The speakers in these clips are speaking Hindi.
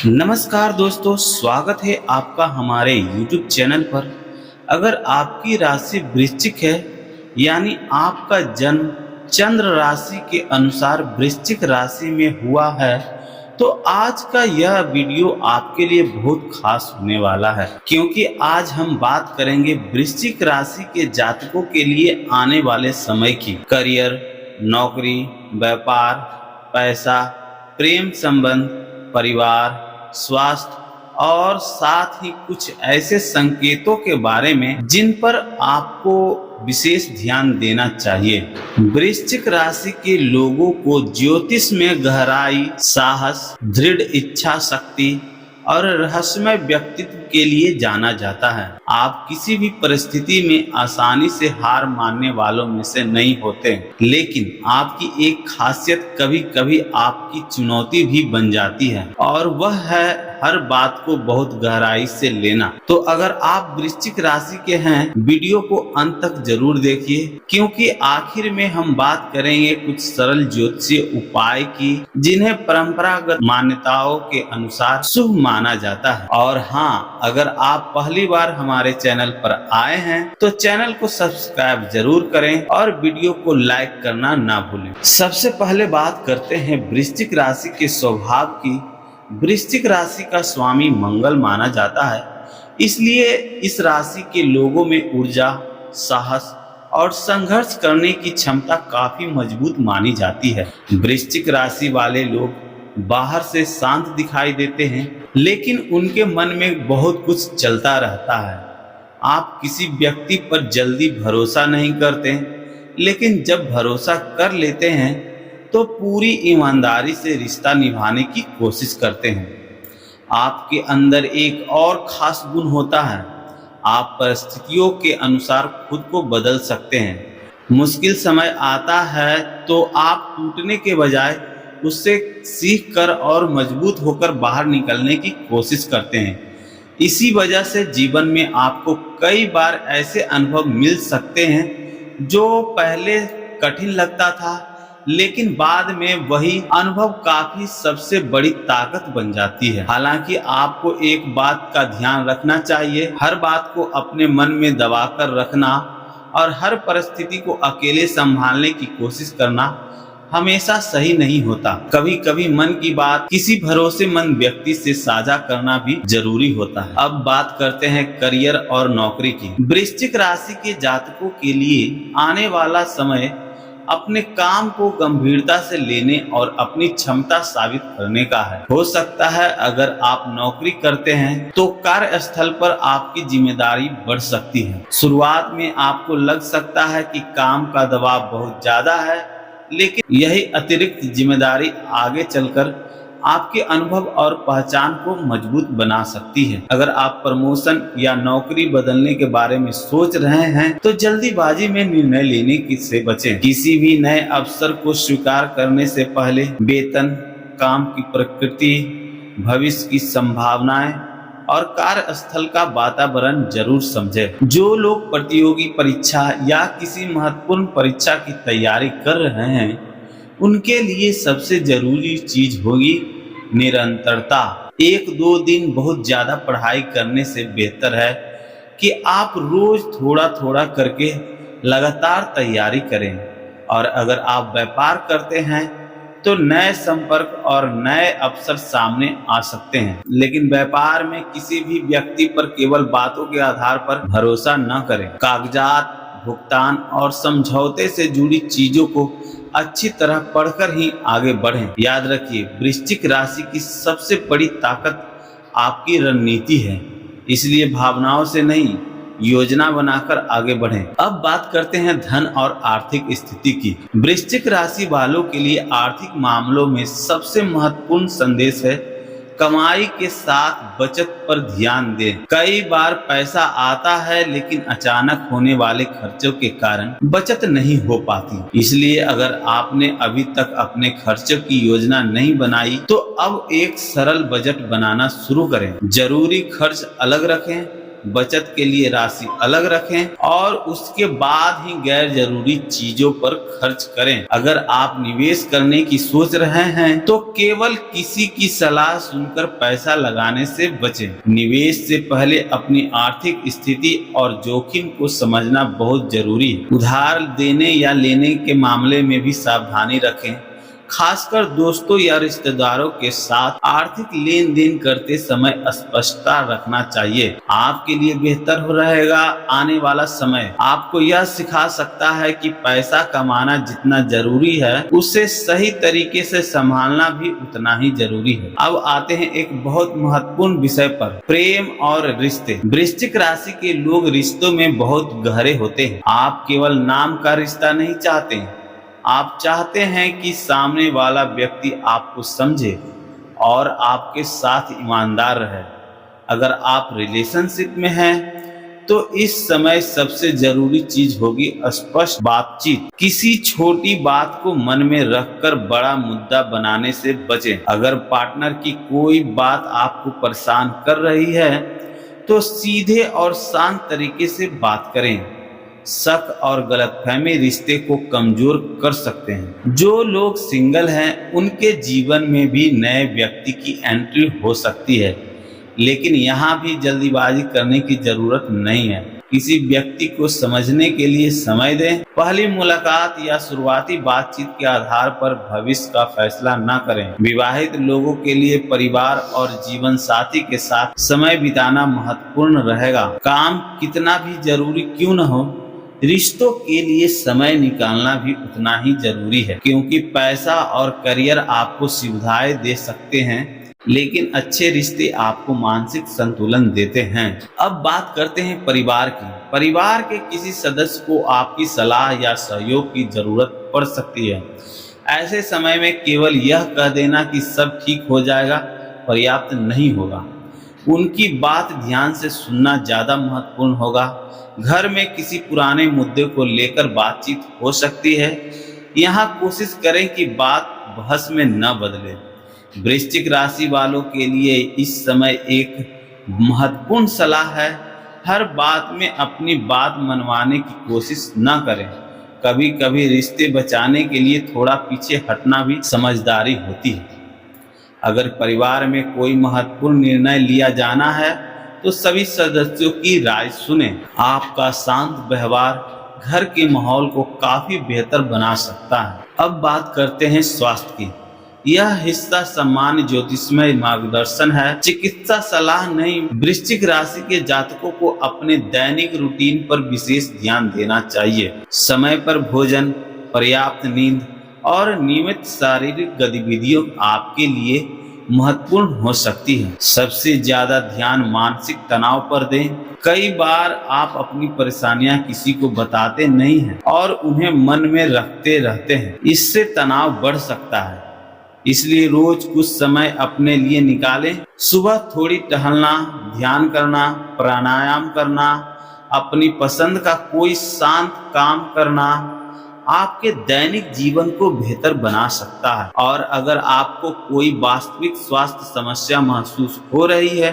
नमस्कार दोस्तों, स्वागत है आपका हमारे YouTube चैनल पर। अगर आपकी राशि वृश्चिक है यानी आपका जन्म चंद्र राशि के अनुसार वृश्चिक राशि में हुआ है तो आज का यह वीडियो आपके लिए बहुत खास होने वाला है, क्योंकि आज हम बात करेंगे वृश्चिक राशि के जातकों के लिए आने वाले समय की। करियर, नौकरी, व्यापार, पैसा, प्रेम संबंध, परिवार, स्वास्थ्य और साथ ही कुछ ऐसे संकेतों के बारे में जिन पर आपको विशेष ध्यान देना चाहिए। वृश्चिक राशि के लोगों को ज्योतिष में गहराई, साहस, दृढ़ इच्छा शक्ति और रहस्यमय व्यक्तित्व के लिए जाना जाता है। आप किसी भी परिस्थिति में आसानी से हार मानने वालों में से नहीं होते, लेकिन आपकी एक खासियत कभी कभी आपकी चुनौती भी बन जाती है और वह है हर बात को बहुत गहराई से लेना। तो अगर आप वृश्चिक राशि के हैं, वीडियो को अंत तक जरूर देखिए, क्योंकि आखिर में हम बात करेंगे कुछ सरल ज्योतिषीय उपाय की जिन्हें परंपरागत मान्यताओं के अनुसार शुभ माना जाता है। और हाँ, अगर आप पहली बार हमारे चैनल पर आए हैं तो चैनल को सब्सक्राइब जरूर करें और वीडियो को लाइक करना ना भूलें। सबसे पहले बात करते हैं वृश्चिक राशि के स्वभाव की। वृश्चिक राशि का स्वामी मंगल माना जाता है, इसलिए इस राशि के लोगों में ऊर्जा, साहस और संघर्ष करने की क्षमता काफी मजबूत मानी जाती है। वृश्चिक राशि वाले लोग बाहर से शांत दिखाई देते हैं, लेकिन उनके मन में बहुत कुछ चलता रहता है। आप किसी व्यक्ति पर जल्दी भरोसा नहीं करते, लेकिन जब भरोसा कर लेते हैं तो पूरी ईमानदारी से रिश्ता निभाने की कोशिश करते हैं। आपके अंदर एक और खास गुण होता है, आप परिस्थितियों के अनुसार खुद को बदल सकते हैं। मुश्किल समय आता है तो आप टूटने के बजाय उससे सीख कर और मजबूत होकर बाहर निकलने की कोशिश करते हैं। इसी वजह से जीवन में आपको कई बार ऐसे अनुभव मिल सकते हैं जो पहले कठिन लगता था, लेकिन बाद में वही अनुभव काफी सबसे बड़ी ताकत बन जाती है। हालांकि आपको एक बात का ध्यान रखना चाहिए, हर बात को अपने मन में दबा कर रखना और हर परिस्थिति को अकेले संभालने की कोशिश करना हमेशा सही नहीं होता। कभी कभी मन की बात किसी भरोसेमंद व्यक्ति से साझा करना भी जरूरी होता है। अब बात करते हैं करियर और नौकरी की। वृश्चिक राशि के जातकों के लिए आने वाला समय अपने काम को गंभीरता से लेने और अपनी क्षमता साबित करने का है। हो सकता है अगर आप नौकरी करते हैं तो कार्यस्थल पर आपकी जिम्मेदारी बढ़ सकती है। शुरुआत में आपको लग सकता है कि काम का दबाव बहुत ज्यादा है, लेकिन यही अतिरिक्त जिम्मेदारी आगे चलकर आपके अनुभव और पहचान को मजबूत बना सकती है। अगर आप प्रमोशन या नौकरी बदलने के बारे में सोच रहे हैं तो जल्दीबाजी में निर्णय लेने से बचें। किसी भी नए अवसर को स्वीकार करने से पहले वेतन, काम की प्रकृति, भविष्य की संभावनाएं और कार्यस्थल का वातावरण जरूर समझें। जो लोग प्रतियोगी परीक्षा या किसी महत्वपूर्ण परीक्षा की तैयारी कर रहे हैं, उनके लिए सबसे जरूरी चीज होगी निरंतरता। एक दो दिन बहुत ज्यादा पढ़ाई करने से बेहतर है कि आप रोज थोड़ा थोड़ा करके लगातार तैयारी करें। और अगर आप व्यापार करते हैं तो नए संपर्क और नए अवसर सामने आ सकते हैं, लेकिन व्यापार में किसी भी व्यक्ति पर केवल बातों के आधार पर भरोसा न करें। कागजात, भुगतान और समझौते से जुड़ी चीजों को अच्छी तरह पढ़कर ही आगे बढ़ें। याद रखिए, वृश्चिक राशि की सबसे बड़ी ताकत आपकी रणनीति है, इसलिए भावनाओं से नहीं, योजना बनाकर आगे बढ़ें। अब बात करते हैं धन और आर्थिक स्थिति की। वृश्चिक राशि वालों के लिए आर्थिक मामलों में सबसे महत्वपूर्ण संदेश है कमाई के साथ बचत पर ध्यान दें। कई बार पैसा आता है, लेकिन अचानक होने वाले खर्चों के कारण बचत नहीं हो पाती। इसलिए अगर आपने अभी तक अपने खर्चों की योजना नहीं बनाई तो अब एक सरल बजट बनाना शुरू करें। जरूरी खर्च अलग रखें बचत के लिए राशि अलग रखें और उसके बाद ही गैर जरूरी चीजों पर खर्च करें। अगर आप निवेश करने की सोच रहे हैं तो केवल किसी की सलाह सुनकर पैसा लगाने से बचें। निवेश से पहले अपनी आर्थिक स्थिति और जोखिम को समझना बहुत जरूरी है। उधार देने या लेने के मामले में भी सावधानी रखें। खासकर दोस्तों या रिश्तेदारों के साथ आर्थिक लेन देन करते समय स्पष्टता रखना चाहिए। आपके लिए बेहतर हो रहेगा। आने वाला समय आपको यह सिखा सकता है कि पैसा कमाना जितना जरूरी है उसे सही तरीके से संभालना भी उतना ही जरूरी है। अब आते हैं एक बहुत महत्वपूर्ण विषय पर, प्रेम और रिश्ते। वृश्चिक राशि के लोग रिश्तों में बहुत गहरे होते हैं। आप केवल नाम का रिश्ता नहीं चाहते, आप चाहते हैं कि सामने वाला व्यक्ति आपको समझे और आपके साथ ईमानदार रहे। अगर आप रिलेशनशिप में हैं तो इस समय सबसे जरूरी चीज होगी स्पष्ट बातचीत। किसी छोटी बात को मन में रखकर बड़ा मुद्दा बनाने से बचें। अगर पार्टनर की कोई बात आपको परेशान कर रही है तो सीधे और शांत तरीके से बात करें। शक और गलतफहमी रिश्ते को कमजोर कर सकते हैं। जो लोग सिंगल हैं उनके जीवन में भी नए व्यक्ति की एंट्री हो सकती है, लेकिन यहाँ भी जल्दीबाजी करने की जरूरत नहीं है। किसी व्यक्ति को समझने के लिए समय दें। पहली मुलाकात या शुरुआती बातचीत के आधार पर भविष्य का फैसला न करें। विवाहित लोगों के लिए परिवार और जीवन साथी के साथ समय बिताना महत्वपूर्ण रहेगा। काम कितना भी जरूरी क्यों न हो, रिश्तों के लिए समय निकालना भी उतना ही जरूरी है, क्योंकि पैसा और करियर आपको सुविधाएं दे सकते हैं, लेकिन अच्छे रिश्ते आपको मानसिक संतुलन देते हैं। अब बात करते हैं परिवार की। परिवार के किसी सदस्य को आपकी सलाह या सहयोग की जरूरत पड़ सकती है। ऐसे समय में केवल यह कह देना कि सब ठीक हो जाएगा पर्याप्त नहीं होगा। उनकी बात ध्यान से सुनना ज्यादा महत्वपूर्ण होगा। घर में किसी पुराने मुद्दे को लेकर बातचीत हो सकती है। यहाँ कोशिश करें कि बात बहस में न बदले। वृश्चिक राशि वालों के लिए इस समय एक महत्वपूर्ण सलाह है, हर बात में अपनी बात मनवाने की कोशिश न करें। कभी कभी रिश्ते बचाने के लिए थोड़ा पीछे हटना भी समझदारी होती है। अगर परिवार में कोई महत्वपूर्ण निर्णय लिया जाना है तो सभी सदस्यों की राय सुनें। आपका शांत व्यवहार घर के माहौल को काफी बेहतर बना सकता है। अब बात करते हैं स्वास्थ्य की। यह हिस्सा सामान्य ज्योतिषमय मार्गदर्शन है, चिकित्सा सलाह नहीं। वृश्चिक राशि के जातकों को अपने दैनिक रूटीन पर विशेष ध्यान देना चाहिए। समय पर भोजन, पर्याप्त नींद और नियमित शारीरिक गतिविधियों आपके लिए महत्वपूर्ण हो सकती है। सबसे ज्यादा ध्यान मानसिक तनाव पर दें। कई बार आप अपनी परेशानियां किसी को बताते नहीं हैं और उन्हें मन में रखते रहते हैं। इससे तनाव बढ़ सकता है। इसलिए रोज कुछ समय अपने लिए निकालें। सुबह थोड़ी टहलना, ध्यान करना, प्राणायाम करना, अपनी पसंद का कोई शांत काम करना आपके दैनिक जीवन को बेहतर बना सकता है। और अगर आपको कोई वास्तविक स्वास्थ्य समस्या महसूस हो रही है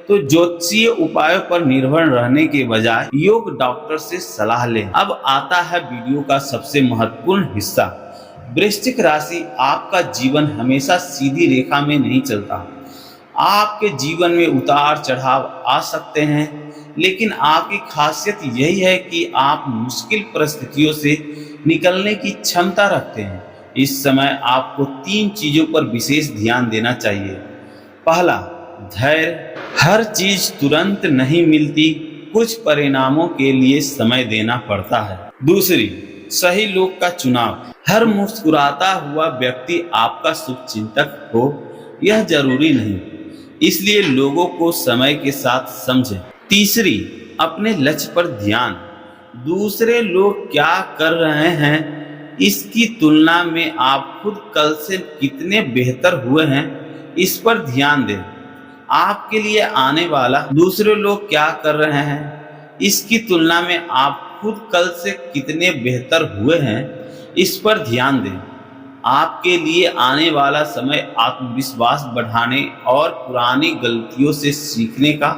तो ज्योतिषीय उपायों पर निर्भर रहने के बजाय योग डॉक्टर से सलाह लें। अब आता है वीडियो का सबसे महत्वपूर्ण हिस्सा। वृश्चिक राशि, आपका जीवन हमेशा सीधी रेखा में नहीं चलता। आपके जीवन में उतार चढ़ाव आ सकते हैं, लेकिन आपकी खासियत यही है कि आप मुश्किल परिस्थितियों से निकलने की क्षमता रखते हैं। इस समय आपको 3 चीजों पर विशेष ध्यान देना चाहिए। पहला, धैर्य। हर चीज तुरंत नहीं मिलती, कुछ परिणामों के लिए समय देना पड़ता है। दूसरी, सही लोग का चुनाव। हर मुस्कुराता हुआ व्यक्ति आपका शुभचिंतक हो यह जरूरी नहीं, इसलिए लोगों को समय के साथ समझें। तीसरी, अपने लक्ष्य पर ध्यान। दूसरे लोग क्या कर रहे हैं इसकी तुलना में आप खुद कल से कितने बेहतर हुए हैं इस पर ध्यान दें। आपके लिए आने वाला दूसरे लोग क्या कर रहे हैं इसकी तुलना में आप खुद कल से कितने बेहतर हुए हैं इस पर ध्यान दें। आपके लिए आने वाला समय आत्मविश्वास बढ़ाने और पुरानी गलतियों से सीखने का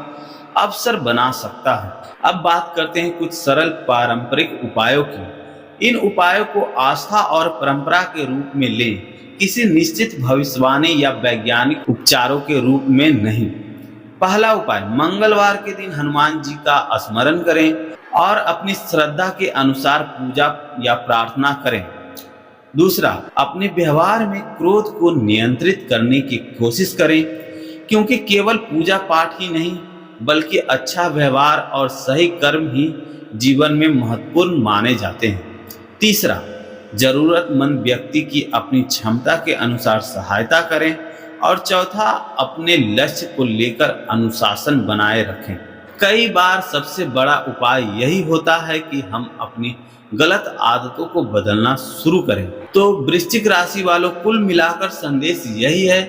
अवसर बना सकता है। अब बात करते हैं कुछ सरल पारंपरिक उपायों की। इन उपायों को आस्था और परंपरा के रूप में लें, किसी निश्चित भविष्यवाणी या वैज्ञानिक उपचारों के रूप में नहीं। पहला उपाय, मंगलवार के दिन हनुमान जी का स्मरण करें और अपनी श्रद्धा के अनुसार पूजा या प्रार्थना करें। दूसरा, अपने व्यवहार में क्रोध को नियंत्रित करने की कोशिश करें, क्योंकि केवल पूजा पाठ ही नहीं बल्कि अच्छा व्यवहार और सही कर्म ही जीवन में महत्वपूर्ण माने जाते हैं। तीसरा, जरूरतमंद व्यक्ति की अपनी क्षमता के अनुसार सहायता करें। और चौथा, अपने लक्ष्य को लेकर अनुशासन बनाए रखें। कई बार सबसे बड़ा उपाय यही होता है कि हम अपनी गलत आदतों को बदलना शुरू करें। तो वृश्चिक राशि वालों, कुल मिलाकर संदेश यही है,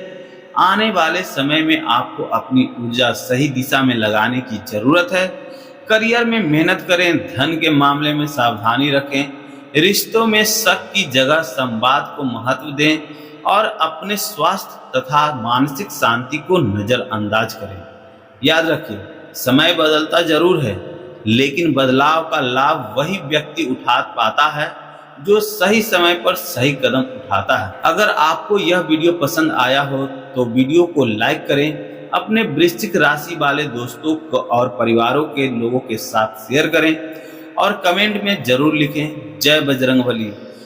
आने वाले समय में आपको अपनी ऊर्जा सही दिशा में लगाने की जरूरत है। करियर में मेहनत करें, धन के मामले में सावधानी रखें, रिश्तों में शक की जगह संवाद को महत्व दें और अपने स्वास्थ्य तथा मानसिक शांति को नजरअंदाज करें। याद रखिए, समय बदलता जरूर है, लेकिन बदलाव का लाभ वही व्यक्ति उठा पाता है जो सही समय पर सही कदम उठाता है। अगर आपको यह वीडियो पसंद आया हो तो वीडियो को लाइक करें, अपने वृश्चिक राशि वाले दोस्तों को और परिवारों के लोगों के साथ शेयर करें और कमेंट में जरूर लिखें, जय बजरंगबली।